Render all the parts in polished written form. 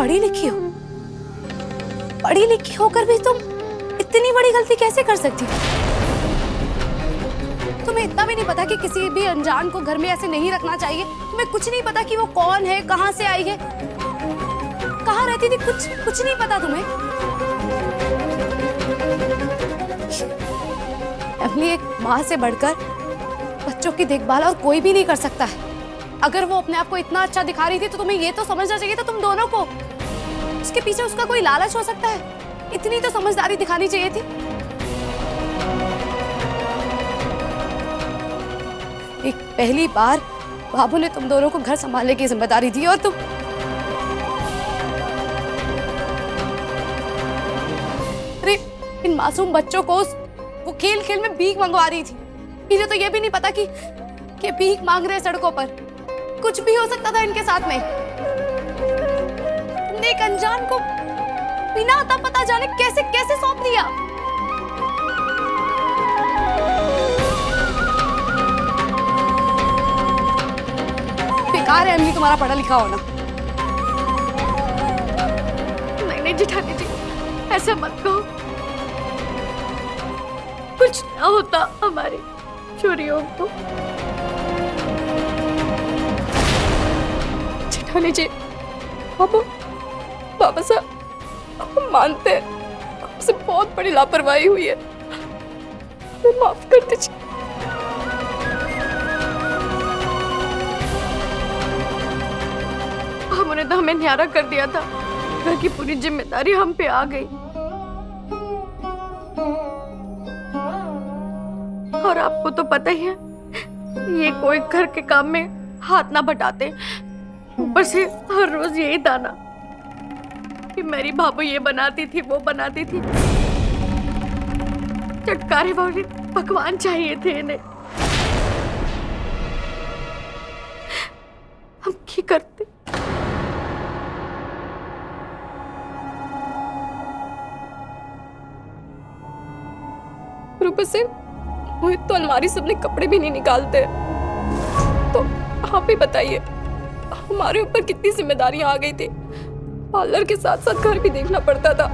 पढ़ी लिखी हो, पढ़ी लिखी होकर भी तुम इतनी बड़ी गलती कैसे कर सकती हो? तुम्हें इतना भी नहीं पता कि किसी भी अनजान को घर में ऐसे नहीं रखना चाहिए? तुम्हें कुछ नहीं पता कि वो कौन है, कहां से आई है, कहां रहती थी? कुछ नहीं पता तुम्हें? अपनी एक माँ से बढ़कर बच्चों की देखभाल और कोई भी नहीं कर सकता है। अगर वो अपने आप को इतना अच्छा दिखा रही थी तो तुम्हें ये तो समझना चाहिए था तुम दोनों को, उसके पीछे उसका कोई लालच हो सकता है। इतनी तो समझदारी दिखानी चाहिए थी। एक पहली बार बाबू ने तुम दोनों को घर संभालने की जिम्मेदारी दी और तुम अरे इन मासूम बच्चों को वो खेल खेल में भीख मंगवा रही थी। इन्हें तो ये भी नहीं पता कि भीख मांग रहे हैं सड़कों पर। कुछ भी हो सकता था इनके साथ में। तुमने एक अनजान को बिना अता पता जाने कैसे कैसे सौंप दिया? बेकार है अम्मी तुम्हारा पढ़ा लिखा होना। नहीं जेठानी जी, ऐसा मत कहो। कुछ ना होता हमारी चोरियों को। जेठानी जी, बाबा साहब हम मानते हैं हमसे बहुत बड़ी लापरवाही हुई है, हमें माफ कर दीजिए। हमने तो हमें न्यारा कर दिया था, घर की पूरी जिम्मेदारी हम पे आ गई। और आपको तो पता ही है ये कोई घर के काम में हाथ ना बटाते। ऊपर से हर रोज यही ताना कि मेरी भाभी ये बनाती थी वो बनाती थी। चटकारे वाले पकवान चाहिए थे इन्हें। हम क्या करते? ऊपर से मोहित तो अलमारी से अपने कपड़े भी नहीं निकालते। तो आप ही बताइए हमारे ऊपर कितनी जिम्मेदारियां आ गई थी। पार्लर के साथ साथ घर भी देखना पड़ता था।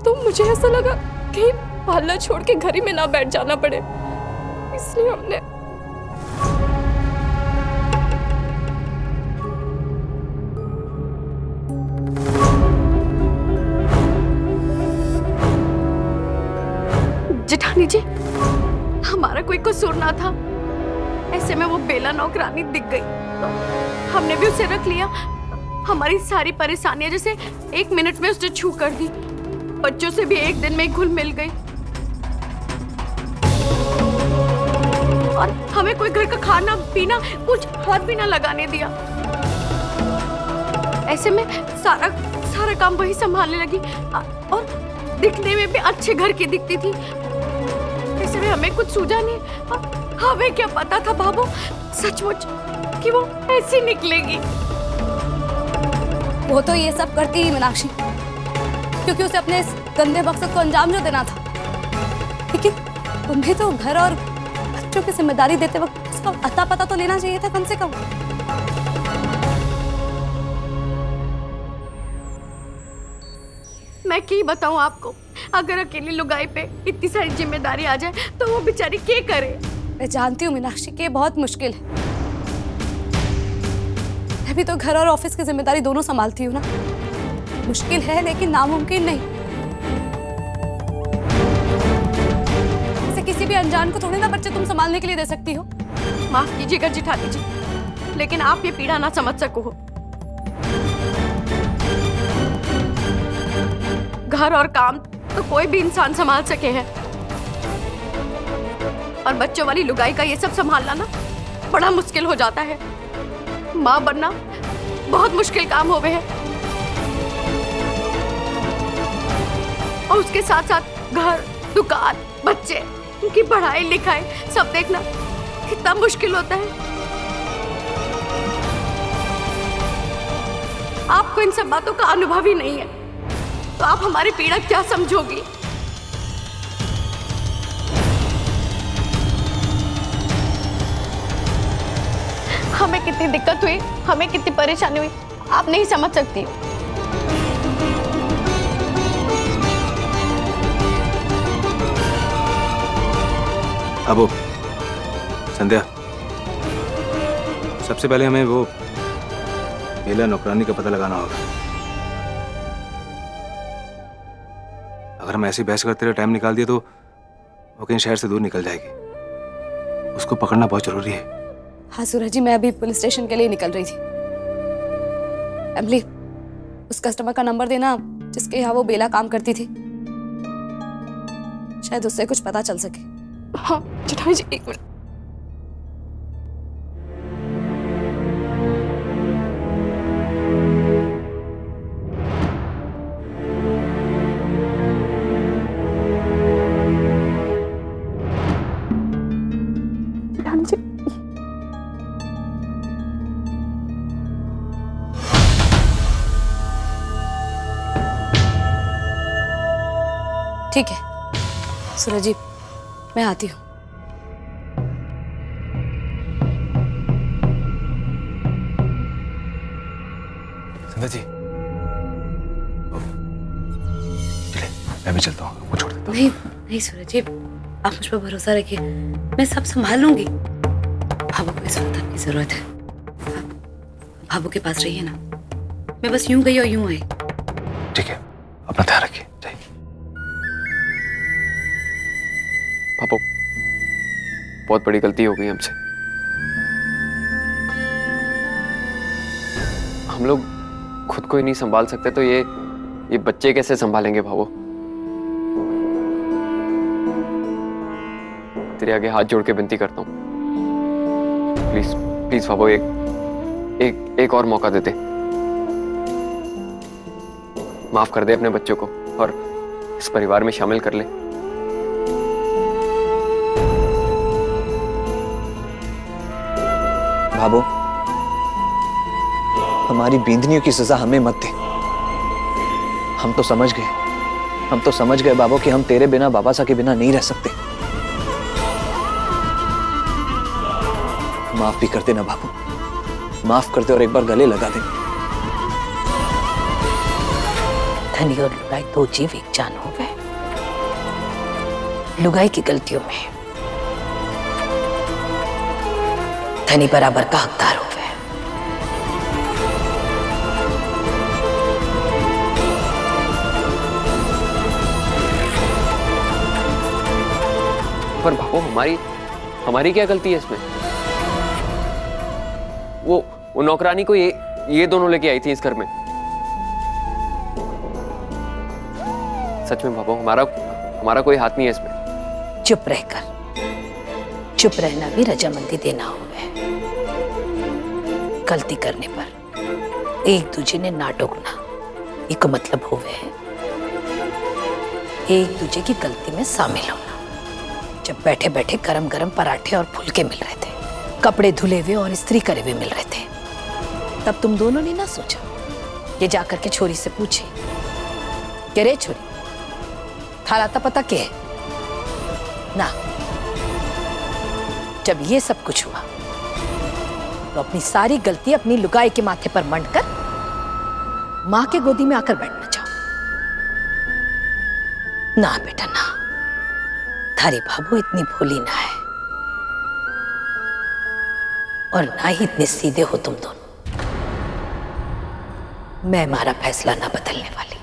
तो मुझे ऐसा लगा कि पार्लर छोड़ के घर ही में ना बैठ जाना पड़े, इसलिए हमने जेठानी जी, हमारा कोई कसूर ना था। ऐसे में वो बेला नौकरानी दिख गई तो हमने भी उसे रख लिया। हमारी सारी परेशानियां जैसे एक मिनट में उसने छू कर दी। बच्चों से भी एक दिन में घुल मिल गई और हमें कोई घर का खाना पीना कुछ हाथ भी ना लगाने दिया। ऐसे में सारा काम वही संभालने लगी और दिखने में भी अच्छे घर की दिखती थी। ऐसे में हमें कुछ सूझा नहीं। हमें क्या पता था बाबू सचमुच कि वो ऐसी निकलेगी। वो तो ये सब करती ही मीनाक्षी, क्योंकि उसे अपने इस गंदे मकसद को अंजाम जो देना था। लेकिन तुम्हें तो घर और बच्चों की जिम्मेदारी देते वक्त उसका अता पता तो लेना चाहिए था कम से कम। मैं क्या बताऊं आपको, अगर अकेली लुगाई पे इतनी सारी जिम्मेदारी आ जाए तो वो बेचारी क्या करे। मैं जानती हूँ मीनाक्षी कि बहुत मुश्किल है। मैं भी तो घर और ऑफिस की जिम्मेदारी दोनों संभालती हूँ ना। मुश्किल है लेकिन नामुमकिन नहीं। ऐसे किसी भी अनजान को थोड़ी ना बच्चे तुम संभालने के लिए दे सकती हो। माफ कीजिएगा जेठानी जी, लेकिन आप ये पीड़ा ना समझ सको हो। घर और काम तो कोई भी इंसान संभाल सके हैं, और बच्चों वाली लुगाई का ये सब संभालना ना बड़ा मुश्किल हो जाता है। माँ बनना बहुत मुश्किल काम हो गए है, और उसके साथ साथ घर, दुकान, बच्चे, उनकी पढ़ाई लिखाई सब देखना कितना मुश्किल होता है। आपको इन सब बातों का अनुभव ही नहीं है तो आप हमारी पीड़ा क्या समझोगी। हमें कितनी दिक्कत हुई, हमें कितनी परेशानी हुई, आप नहीं समझ सकती हो। अब संध्या, सबसे पहले हमें वो बेला नौकरानी का पता लगाना होगा। अगर हम ऐसी बहस करते रहे, टाइम निकाल दिया तो वो कहीं शहर से दूर निकल जाएगी। उसको पकड़ना बहुत जरूरी है। हाँ सूरज जी, मैं अभी पुलिस स्टेशन के लिए निकल रही थी। एमली, उस कस्टमर का नंबर देना जिसके यहाँ वो बेला काम करती थी, शायद उससे कुछ पता चल सके। हाँ जेठानी जी, एक मिनट। ठीक है सूरज जी, मैं आती हूँ। संध्या जी, चले मैं भी चलता हूँ, आपको छोड़ देता हूँ। नहीं नहीं सूरज जी, आप मुझ पर भरोसा रखिए, मैं सब संभाल लूंगी। भाभू को इस वक्त आपकी जरूरत है। आप भाभू के पास रहिए ना, मैं बस यूं गई और यूं आई। ठीक है, अपना ध्यान रखिए। पापा, बहुत बड़ी गलती हो गई हमसे। हम लोग खुद को ही नहीं संभाल सकते तो ये बच्चे कैसे संभालेंगे भावो? तेरे आगे हाथ जोड़ के विनती करता हूँ, प्लीज प्लीज भावो, एक और मौका दे दे। माफ कर दे अपने बच्चों को और इस परिवार में शामिल कर ले। भाबो, हमारी बींदनियों की सजा हमें मत दे। हम तो समझ गए बाबू कि हम तेरे बिना, बाबा सा के बिना नहीं रह सकते। माफ भी कर देना बाबू, माफ कर दे और एक बार गले लगा दे। धनी और लुगाई दो जीव एक जान हो गए। लुगाई की गलतियों में धनी बराबर का हकदार हो गए। पर बाबू, हमारी क्या गलती है इसमें? वो नौकरानी को ये दोनों लेके आई थी इस घर में। सच में बाबू, हमारा कोई हाथ नहीं है इसमें। चुप रहना भी रजामंदी देना हो गए। गलती करने पर एक दूजे ने ना टोकना, एक मतलब हो गए एक दूजे की गलती में शामिल होना। जब बैठे बैठे गरम गरम पराठे और फुलके मिल रहे थे, कपड़े धुले हुए और इस्त्री करे हुए मिल रहे थे, तब तुम दोनों ने ना सोचा ये जाकर के छोरी से पूछे कि रे छोरी, थारा तो पता क्या है ना? जब ये सब कुछ हुआ तो अपनी सारी गलती अपनी लुगाई के माथे पर मंडकर मां के गोदी में आकर बैठना चाहो। ना बेटा ना, थारी भाभू इतनी भोली ना है और ना ही इतने सीधे हो तुम दोनों। मैं हमारा फैसला ना बदलने वाली।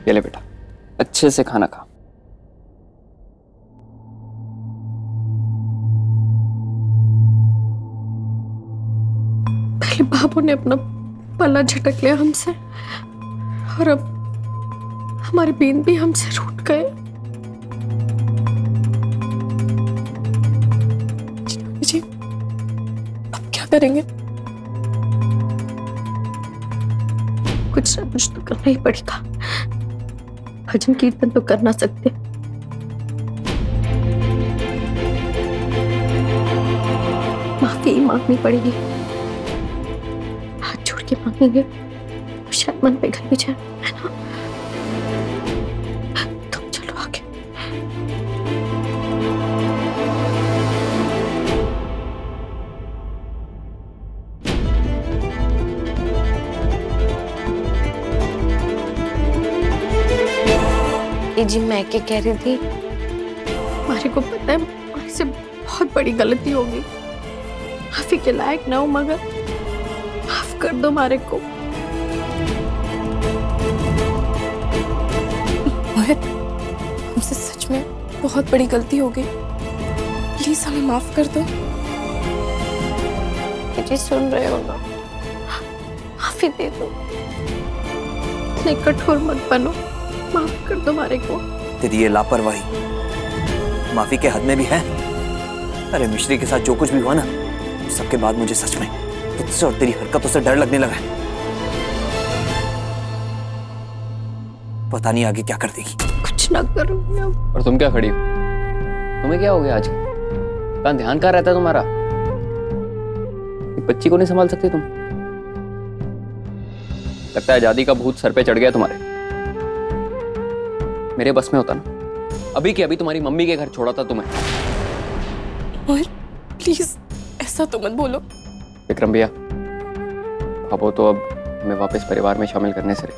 ये ले बेटा, अच्छे से खाना खा। पहले बाबू ने अपना पल्ला झटक लिया हमसे, और अब हमारे बीन भी हमसे रूठ गए। जी, अब क्या करेंगे? कुछ ना कुछ तो करना ही पड़ेगा। भजन कीर्तन तो कर ना सकते, माफी ही मांगनी पड़ेगी। हाथ जोड़ के मांगेंगे तो शायद मन पिघल भी जाए, है ना? तुम चलो आगे। जी मैं क्या कह रही थी, मारे को पता है हमारे से बहुत बड़ी गलती होगी, माफी के लायक ना हो, मगर माफ कर दो मारे को। मोहित, हमसे सच में बहुत बड़ी गलती हो गई, प्लीज हमें माफ कर दो। जी सुन रहे हो ना, माफी दे दो, इतने कठोर मत बनो, माफ कर दो मारे को। तेरी ये लापरवाही माफी के हद में भी है। अरे मिश्री के साथ जो कुछ भी हुआ ना, सबके बाद मुझे सच में तुझसे और तेरी हरकतों से डर लगने लगा है। पता नहीं आगे क्या कर देगी। कुछ ना करूंगी अब। और तुम क्या खड़ी हो? तुम्हें क्या हो गया आज? कहाँ ध्यान कहाँ रहता है तुम्हारा? एक बच्ची को नहीं संभाल सकती तुम? लगता है आजादी का भूत सर पे चढ़ गया तुम्हारे। मेरे बस में होता ना, अभी के अभी तुम्हारी मम्मी के घर छोड़ा था तुम्हें। मोहित प्लीज ऐसा तो मत बोलो। विक्रम भैया, भाभो तो अब हमें वापस परिवार में शामिल करने से रही।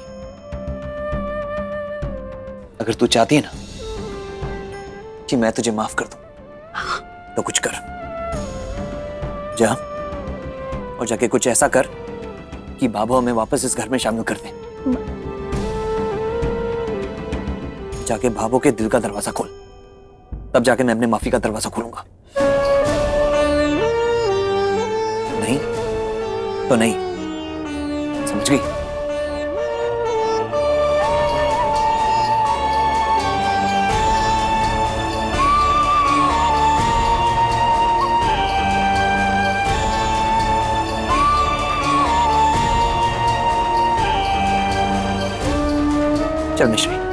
अगर तू चाहती है ना कि मैं तुझे माफ कर दूं, तो कुछ कर। जा और जाके कुछ ऐसा कर कि बाबू हमें वापस इस घर में शामिल कर दे। जाके भाभो के दिल का दरवाजा खोल, तब जाके मैं अपने माफी का दरवाजा खोलूंगा। नहीं तो नहीं, समझ गई? चल मिश्री,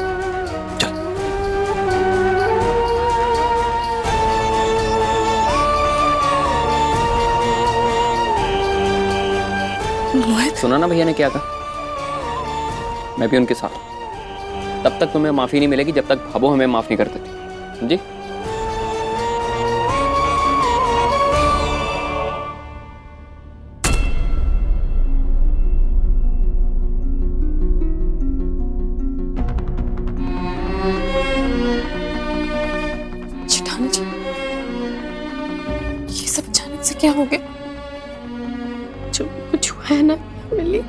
सुना ना भैया ने क्या कहा? मैं भी उनके साथ। तब तक तुम्हें माफी नहीं मिलेगी जब तक भाभो हमें माफ नहीं करते थे, समझी? चिठानी जी, ये सब अचानक से क्या हो गया? जो कुछ हुआ है ना मिली,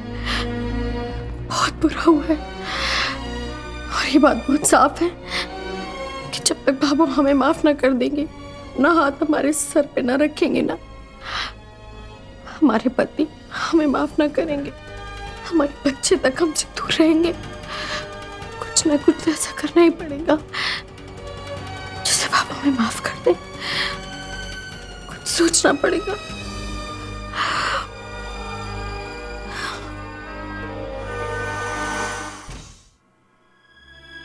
बहुत बुरा हुआ है। और ये बात बहुत साफ है कि जब तक बाबू हमें माफ ना कर देंगे, ना हाथ हमारे सर पे ना रखेंगे, ना हमारे पति हमें माफ ना करेंगे, हमारे बच्चे तक हमसे दूर रहेंगे। कुछ ना कुछ ऐसा करना ही पड़ेगा जिससे बाबू हमें माफ कर दे। कुछ सोचना पड़ेगा।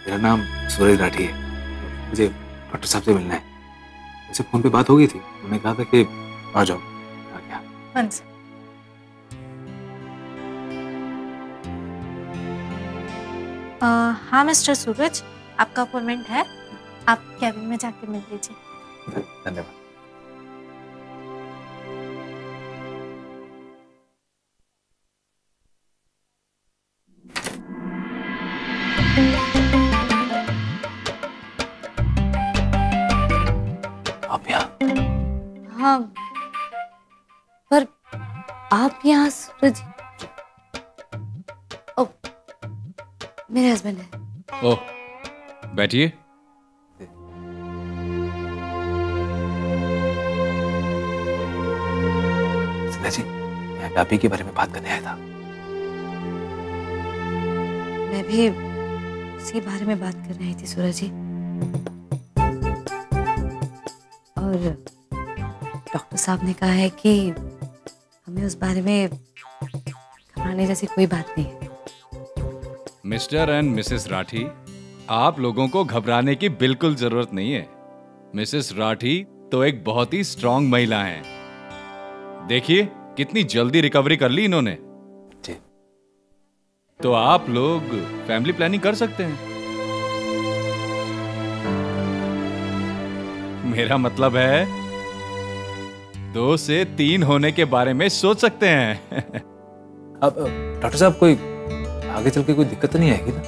मेरा नाम सूरज राठी है, मुझे डॉक्टर साहब से मिलना है। वैसे फोन पे बात हो गई थी, उन्होंने कहा था कि आ जाओ। आ गया। हाँ मिस्टर सूरज, आपका अपॉइंटमेंट है, आप कैबिन में जाके मिल लीजिए। धन्यवाद। आप यहाँ? हाँ, पर आप यहाँ सूरज? ओ, मेरे हस्बैंड है। ओह, बैठिए। सिन्हा जी, मैं आप ही के बारे में बात करने आया था। मैं भी उसी बारे में बात कर रही थी सूरज जी। और डॉक्टर साहब ने कहा है कि हमें उस बारे में घबराने जैसी कोई बात नहीं है। मिस्टर एंड मिसेस राठी, आप लोगों को घबराने की बिल्कुल जरूरत नहीं है। मिसेस राठी तो एक बहुत ही स्ट्रांग महिला हैं। देखिए कितनी जल्दी रिकवरी कर ली इन्होंने। जी। तो आप लोग फैमिली प्लानिंग कर सकते हैं। मेरा मतलब है 2 से 3 होने के बारे में सोच सकते हैं। अब डॉक्टर साहब, कोई आगे चल के कोई दिक्कत तो नहीं आएगी ना?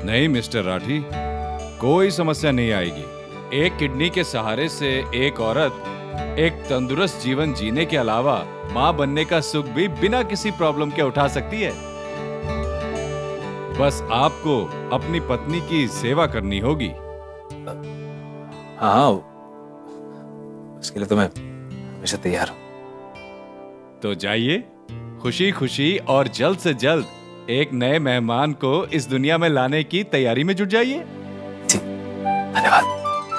नहीं मिस्टर राठी, कोई समस्या नहीं आएगी। एक किडनी के सहारे से एक औरत एक तंदुरुस्त जीवन जीने के अलावा मां बनने का सुख भी बिना किसी प्रॉब्लम के उठा सकती है। बस आपको अपनी पत्नी की सेवा करनी होगी। हाँ, उसके लिए तो मैं हमेशा तैयार हूं। तो जाइए, खुशी खुशी और जल्द से जल्द एक नए मेहमान को इस दुनिया में लाने की तैयारी में जुट जाइए। जी, धन्यवाद।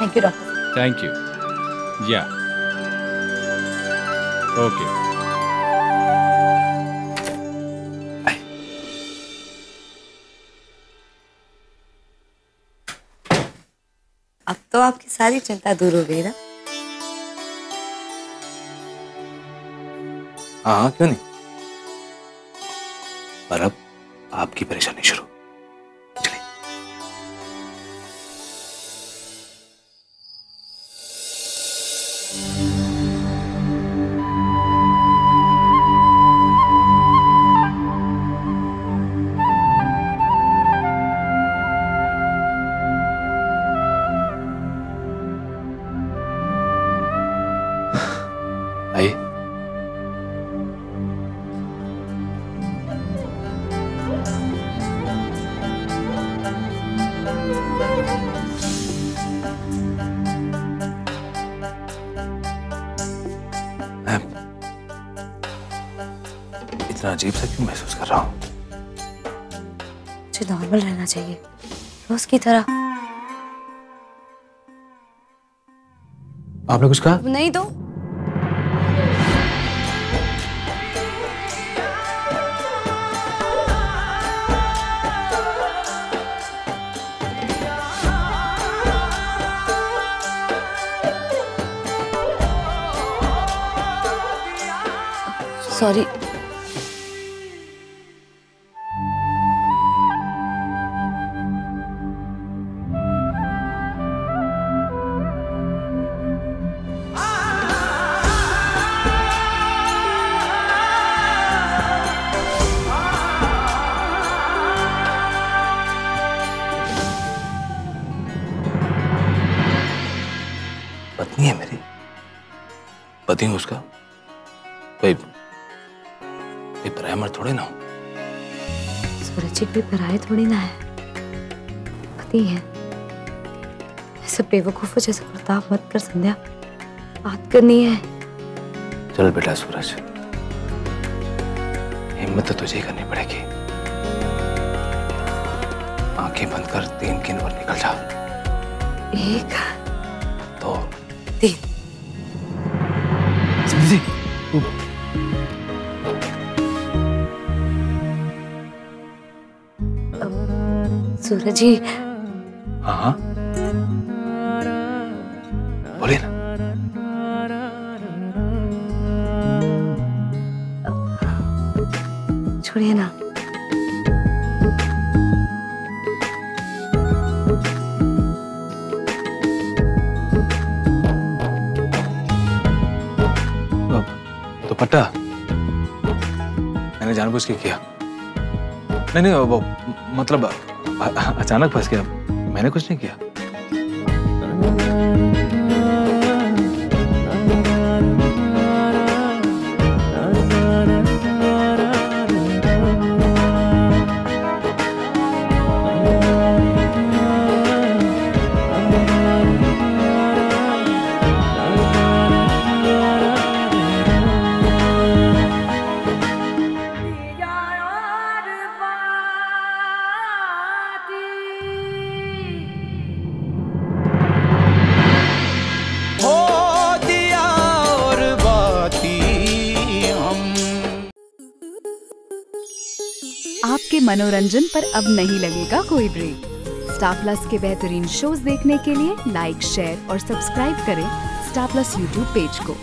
Thank you doctor. Thank you. या ओके। अब तो आपकी सारी चिंता दूर हो गई ना? हाँ, क्यों नहीं। पर अब आपकी परेशानी शुरू। चलिए। आइए। इतना अजीब सा क्यों महसूस कर रहा हूँ? मुझे नॉर्मल रहना चाहिए, रोज की तरह। आपने कुछ कहा? नहीं तो सॉरी। पत्नी है मेरी, पति हूं उसका। कोई पराया मर्द थोड़े ना हो। सूरज जी कोई पराये थोड़ी ना है, पति है। ऐसे बेवकूफों जैसे बर्ताव मत कर संध्या, बात करनी है। चल बेटा सूरज, हिम्मत तो तुझे ही करनी पड़ेगी। आंखें बंद कर 3 गिन और निकल जा। 1 2 3। सूरज जी। हाँ हाँ, बोलिए ना। छोड़िए ना। दुपट्टा मैंने जानबूझ के किया। नहीं, वो मतलब अचानक फंस गया, मैंने कुछ नहीं किया। मनोरंजन पर अब नहीं लगेगा कोई ब्रेक। स्टार प्लस के बेहतरीन शोज देखने के लिए लाइक, शेयर और सब्सक्राइब करें स्टार प्लस यूट्यूब पेज को।